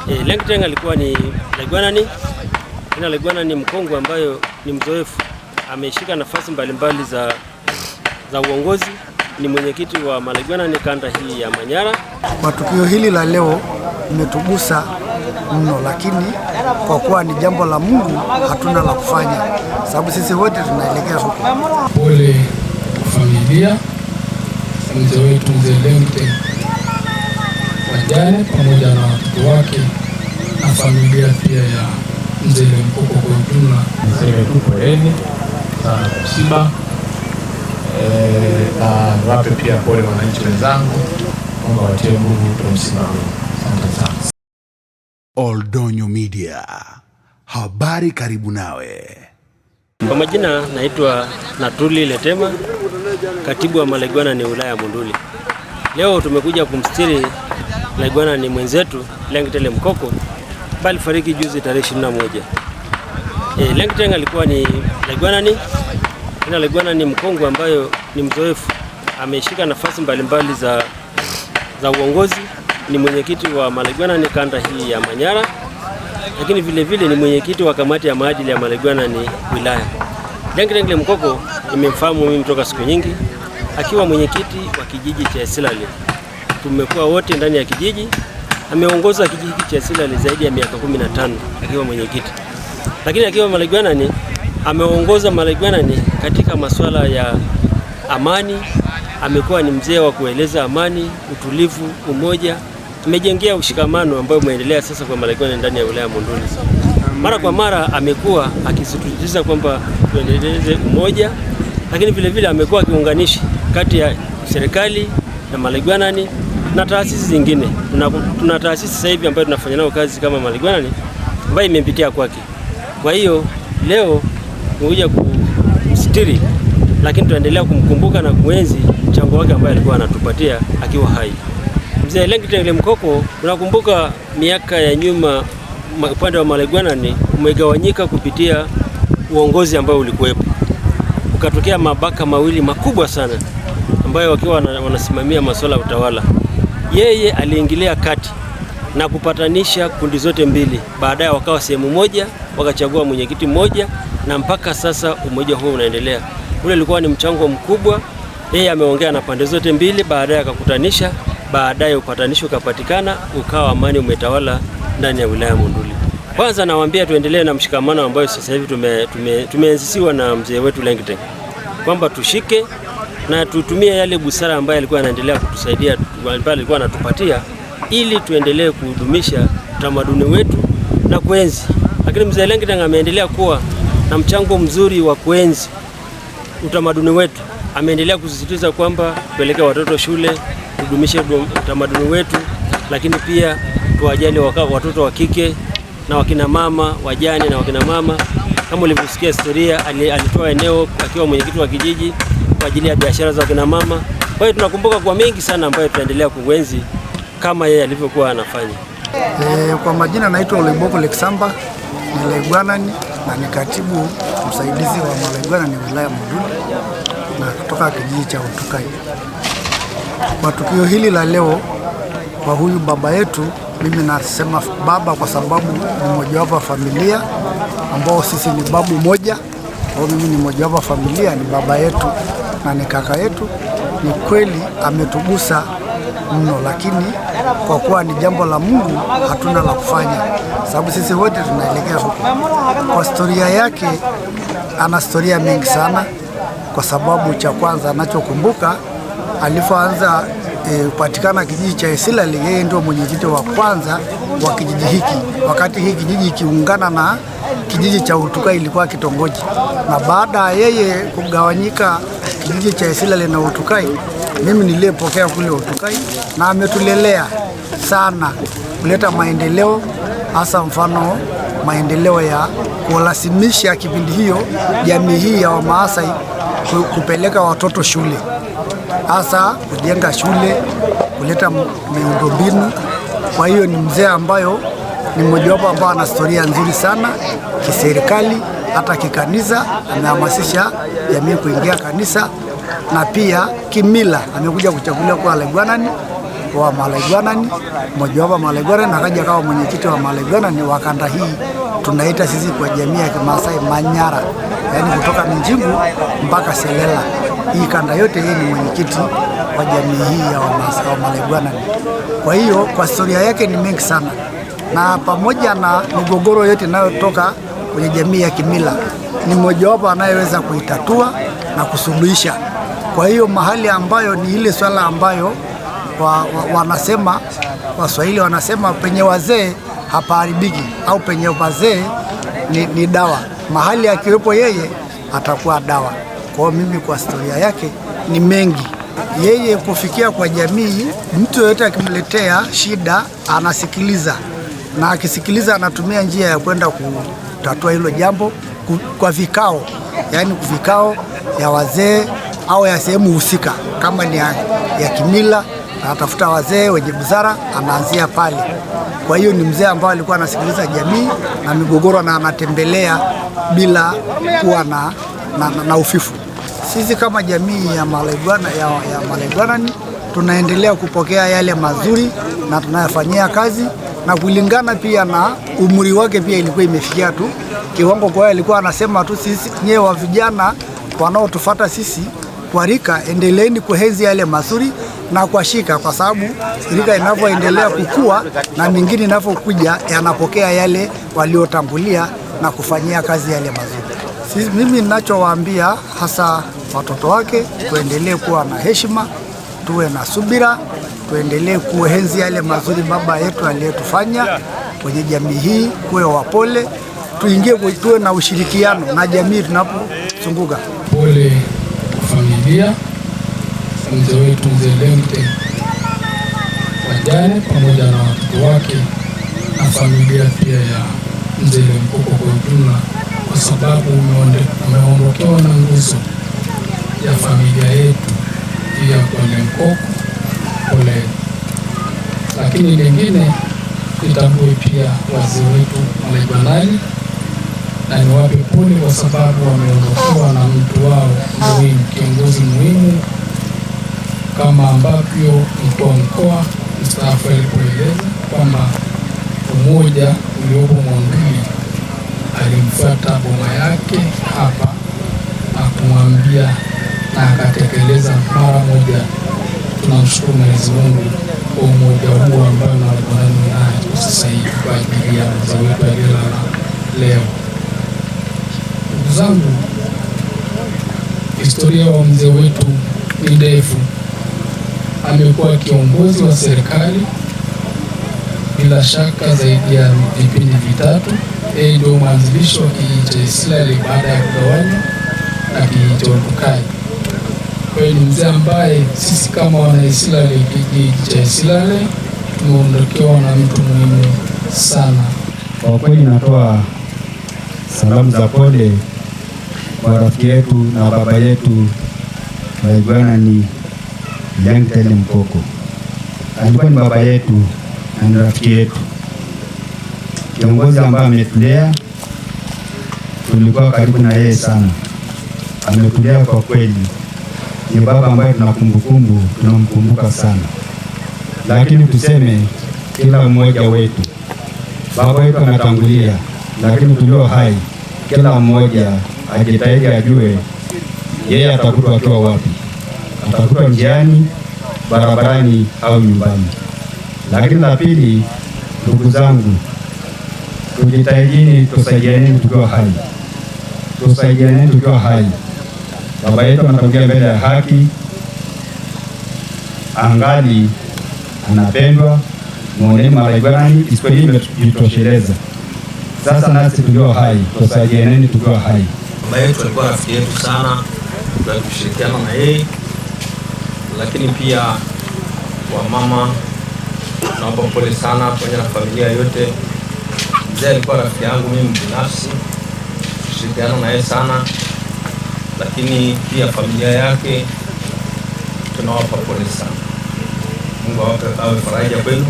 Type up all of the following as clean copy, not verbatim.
Lengteng alikuwa ni Laigwanani. Laigwanani ni mkongwe ambayo ni mzoefu, ameshika nafasi mbalimbali za uongozi, ni mwenyekiti wa Malaigwanani kanda hii ya Manyara. Kwa tukio hili la leo imetugusa mno, lakini kwa kuwa ni jambo la Mungu hatuna la kufanya, sababu sisi wote tunaelekea huko. Pole familia mzee wetu mzee Lengteng, wajane pamoja na watoto wake na familia pia ya mzee Mkoko kwa ujumla. Niseme tu poleni sana kwa msiba, na wape pia pole wananchi wenzangu, Mungu awatie nguvu kwa msiba huu. Asante sana. Oldonyo Media, habari karibu nawe. Kwa majina naitwa Natuli Letema, katibu wa Malaigwanani wilaya ya Monduli. Leo tumekuja kumstiri Laigwanani mwenzetu Lengteng Mkoko, bali fariki juzi tarehe 21. Lengteng alikuwa ni Laigwanani. Laigwanani ni mkongwe ambayo ni mzoefu, ameshika nafasi mbalimbali za uongozi, ni mwenyekiti wa Malaigwanani kanda hii ya Manyara, lakini vile vile ni mwenyekiti wa kamati ya maadili ya Malaigwanani wilaya. Lengteng Mkoko nimemfahamu mimi toka siku nyingi, akiwa mwenyekiti wa kijiji cha Silali. Tumekuwa wote ndani ya kijiji. Ameongoza kijiji cha Silali zaidi ya miaka 15 akiwa mwenyekiti. Lakini akiwa Malaigwanani ameongoza Malaigwanani katika masuala ya amani. Amekuwa ni mzee wa kueleza amani, utulivu, umoja. Tumejengea ushikamano ambao umeendelea sasa kwa Malaigwanani ndani ya wilaya ya Monduli. Mara kwa mara amekuwa akisisitiza kwamba tuendeleze umoja, lakini vile vile amekuwa kiunganishi kati ya serikali na Malaigwanani na taasisi zingine. Tuna taasisi sasa hivi ambayo tunafanya nao kazi kama Malaigwanani ambayo imepitia kwake. Kwa hiyo leo tumekuja kumstiri, lakini tuendelea kumkumbuka na kuenzi mchango wake ambaye alikuwa anatupatia akiwa hai. Mzee Lengteng Mkoko, tunakumbuka miaka ya nyuma upande wa Malaigwanani umegawanyika kupitia uongozi ambao ulikuwepo. Ukatokea mabaka mawili makubwa sana ambayo wakiwa wanasimamia masuala ya utawala. Yeye aliingilia kati na kupatanisha kundi zote mbili. Baadaye wakawa sehemu moja, wakachagua mwenyekiti mmoja, na mpaka sasa umoja huo unaendelea. Ule ulikuwa ni mchango mkubwa. Yeye ameongea na pande zote mbili, baadaye akakutanisha, baadaye upatanisho ukapatikana, ukawa amani umetawala ndani ya wilaya ya Monduli. Kwanza nawaambia tuendelee na mshikamano ambao sasa hivi tumeanzishiwa na mzee wetu Lengteng, kwamba tushike na tutumie yale busara ambayo alikuwa anaendelea kutusaidia, ambayo alikuwa anatupatia, ili tuendelee kudumisha utamaduni wetu na kuenzi. Lakini mzee Lengteng ameendelea kuwa na mchango mzuri wa kuenzi utamaduni wetu. Ameendelea kusisitiza kwamba tupeleke watoto shule, tudumishe utamaduni wetu, lakini pia tuwajali watoto wa kike na wakina mama, wajane na wakina mama. Kama ulivyosikia historia, alitoa eneo akiwa mwenyekiti wa kijiji kwa ajili ya biashara za wakina mama. Kwa hiyo tunakumbuka kwa mengi sana ambayo tutaendelea kuenzi kama yeye alivyokuwa anafanya. Kwa majina naitwa Oleboko Leksamba, ni Laigwanani na ni katibu msaidizi wa Malaigwanani wilaya ya Monduli na kutoka kijiji cha Utukai. Kwa tukio hili la leo kwa huyu baba yetu, mimi nasema baba kwa sababu ni mojawapo wa familia ambao sisi ni babu moja. Kwa mimi ni mojawapo wa familia, ni baba yetu na ni kaka yetu. Ni kweli ametugusa mno, lakini kwa kuwa ni jambo la Mungu hatuna la kufanya, sababu sisi wote tunaelekea huko. Kwa historia yake, ana historia mingi sana, kwa sababu cha kwanza anachokumbuka alipoanza kupatikana kijiji cha Silali, yeye ndio mwenyekiti wa kwanza wa kijiji hiki. Wakati hiki kijiji kiungana na kijiji cha Utukai ilikuwa kitongoji, na baada ya yeye kugawanyika kijiji cha Silali na Utukai, mimi niliyepokea kule Utukai, na ametulelea sana kuleta maendeleo, hasa mfano maendeleo ya kulazimisha kipindi hiyo jamii hii ya Wamaasai kupeleka watoto shule, hasa kujenga shule, kuleta miundombinu. Kwa hiyo ni mzee ambayo ni mmojawapo ambao ana historia nzuri sana kiserikali, hata kikanisa. Amehamasisha jamii kuingia kanisa, na pia kimila amekuja kuchaguliwa kwa Laigwanani wa Malaigwanani, mojawapo wa Malaigwanani, akaja kama mwenyekiti wa Malaigwanani wa kanda hii tunaita sisi kwa jamii ya Kimaasai Manyara, yaani kutoka Minjingu mpaka Selela. Hii kanda yote yeye ni mwenyekiti wa jamii hii ya Malaigwanani. Kwa hiyo kwa historia yake ni mengi sana, na pamoja na migogoro yote inayotoka kwenye jamii ya kimila ni mojawapo anayeweza kuitatua na kusuluhisha. Kwa hiyo mahali ambayo ni ile swala ambayo wanasema Waswahili wanasema penye wazee hapaharibiki, au penye wazee ni dawa. Mahali akiwepo yeye atakuwa dawa. Kwa mimi kwa historia yake ni mengi. Yeye kufikia kwa jamii, mtu yoyote akimletea shida anasikiliza, na akisikiliza anatumia njia ya kwenda kutatua hilo jambo kwa vikao, yaani vikao ya wazee au ya sehemu husika. Kama ni ya kimila, anatafuta wazee wenye busara, anaanzia pale. Kwa hiyo ni mzee ambaye alikuwa anasikiliza jamii na migogoro, na anatembelea bila kuwa na ufifu. Sisi kama jamii ya Malaigwanani tunaendelea kupokea yale mazuri na tunayafanyia kazi, na kulingana pia na umri wake pia ilikuwa imefikia tu kiwango. Kwa hiyo alikuwa anasema tu, sisi nyewe wa vijana wanaotufuata sisi kwa rika, endeleeni kuhenzi yale mazuri na kuashika, kwa sababu rika inavyoendelea kukua na mingine inavyokuja yanapokea yale waliotangulia na kufanyia kazi yale mazuri. Mimi ninachowaambia hasa watoto wake, tuendelee kuwa na heshima, tuwe na subira, tuendelee kuenzi yale mazuri baba yetu aliyotufanya kwenye jamii hii, kuwe wapole, tuwe na ushirikiano na jamii tunapozunguka. Pole familia mzee wetu Mzee Lengte, wajane pamoja na watoto wake na familia pia ya Mzee Mkoko kwa ujumla, kwa sababu umeondokewa na nguzo ya familia yetu pia kwa Mkoko. Pole. Lakini lingine nitambue pia wazee wetu Malaigwanani na niwape pole, kwa sababu wameondokewa na mtu wao muhimu, kiongozi muhimu, kama ambavyo mkuu wa mkoa mstaafu alipoeleza kwamba umoja uliopo Monduli alimfuata boma yake hapa na kumwambia, na akatekeleza mara moja. Tunamshukuru Mwenyezi Mungu kwa umoja huu ambao Malaigwanani nayo sasa hivi kwa ajili ya mzee wetu aliyelala leo. Ndugu zangu, historia wa mzee wetu ni ndefu. Amekuwa kiongozi wa serikali bila shaka zaidi ya vipindi vitatu. Yeye ndio mwanzilishi wa kijiji cha Isilale baada ya kugawanywa na kijiji cha Oltukai. Kwa hiyo ni mzee ambaye sisi kama wana Isilale, kijiji cha Isilale, tumeondokewa na mtu muhimu sana. Kwa kweli natoa salamu za pole kwa rafiki yetu na baba yetu Malaigwanani Lengte Mkoko. Alikuwa ni baba yetu na ni rafiki yetu, kiongozi ambaye ametulea, tulikuwa karibu na yeye sana, ametulea kwa kweli. Ni baba ambaye tunamkumbuka sana. Lakini tuseme kila mmoja wetu, baba yetu anatangulia, lakini tulio hai, kila mmoja ajitahidi ajue yeye atakutwa akiwa wapi. Atakutwa njiani, barabarani au nyumbani. Lakini la pili, ndugu zangu, tujitahidi, tusaidiane tukiwa hai. Tusaidiane tukiwa hai. Baba yetu anatangulia mbele ya haki, angali anapendwa. Mwoneni Malaigwanani, historia imetosheleza. Sasa nasi tulio hai, tusaidiane tukiwa hai. Baba yetu alikuwa rafiki yetu sana, tulishirikiana na yeye. Lakini pia wamama, naomba pole sana pamoja na familia yote. Mzee alikuwa rafiki yangu mimi binafsi, tulishirikiana na yeye sana. Lakini pia familia yake tunawapa pole sana. Mungu awe faraja kwenu,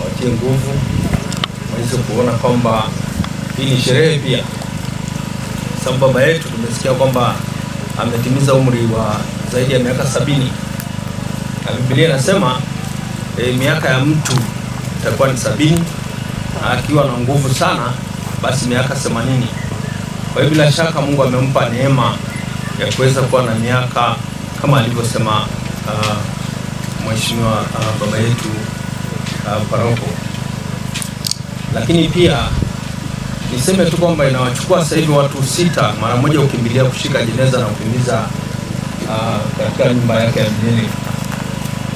awatie nguvu, mweze kuona kwamba hii ni sherehe pia. Sababu baba yetu tumesikia kwamba ametimiza umri wa zaidi ya miaka 70. Na Biblia inasema miaka ya mtu itakuwa ni 70, akiwa na nguvu sana basi miaka 80. Kwa hiyo bila shaka Mungu amempa neema ya kuweza kuwa na miaka kama alivyosema mheshimiwa baba yetu paroko. Lakini pia niseme tu kwamba inawachukua sasa hivi watu 6 mara moja ukimbilia kushika jeneza na kukimbiza katika nyumba yake ya milele,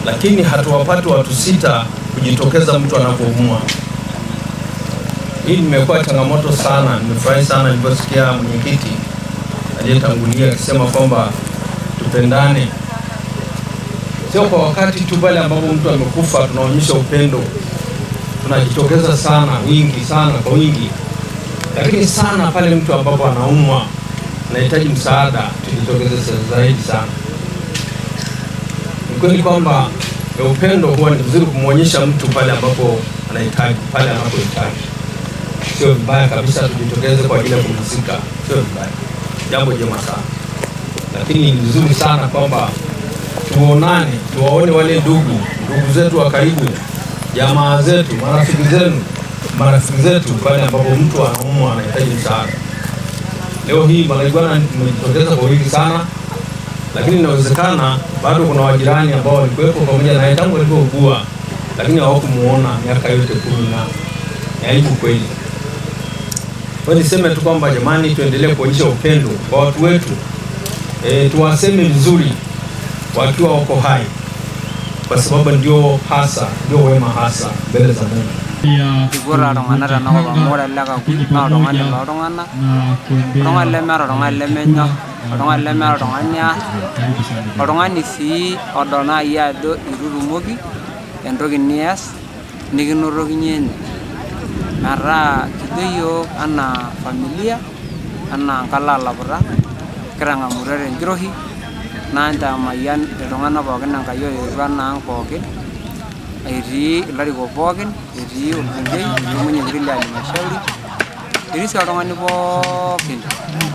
lakini hatuwapati watu 6 kujitokeza mtu anapoumwa. Hii nimekuwa changamoto sana. Nimefurahi sana niliposikia mwenyekiti aliyetangulia akisema kwamba tupendane, sio kwa wakati tu pale ambapo mtu amekufa tunaonyesha upendo, tunajitokeza sana kwa wingi, lakini sana pale mtu ambapo anaumwa, anahitaji msaada, tujitokeze zaidi sana. Ni kweli kwamba upendo huwa ni vizuri kumwonyesha mtu pale ambapo anahitaji, pale anapohitaji. Sio vibaya kabisa tujitokeze kwa ajili ya kumzika, sio vibaya, jambo jema sana. Lakini ni vizuri sana kwamba tuonane, tuwaone wale ndugu zetu wa karibu, jamaa zetu, marafiki zetu pale ambapo mtu anaumwa, anahitaji msaada. Leo hii Malaigwana tumejitokeza kwa wingi sana, lakini inawezekana bado kuna wajirani ambao walikuwepo pamoja na tangu alipougua, lakini hawakumuona miaka yote 10 na aibu kweli. Kwa niseme tu kwamba jamani, tuendelee kuonyesha upendo kwa watu wetu, tuwaseme vizuri wakiwa wako hai, kwa sababu ndio wema hasa mbele za Mungu. Igora rongana rana kwa mora laka kuna rongana la rongana le mara rongana le menya rongana le mara ronganya rongani si odona ya do irurumogi entoki nias nikinoroki nyenye mara kidoyo ana familia ana kala lapura kiranga murere ngirohi nanta mayan rongana pookin enkayo irwana pookin etii ilarikok pookin, etii olbungei, etii mwenyekiti le halmashauri, etii sii oltung'ani pookin.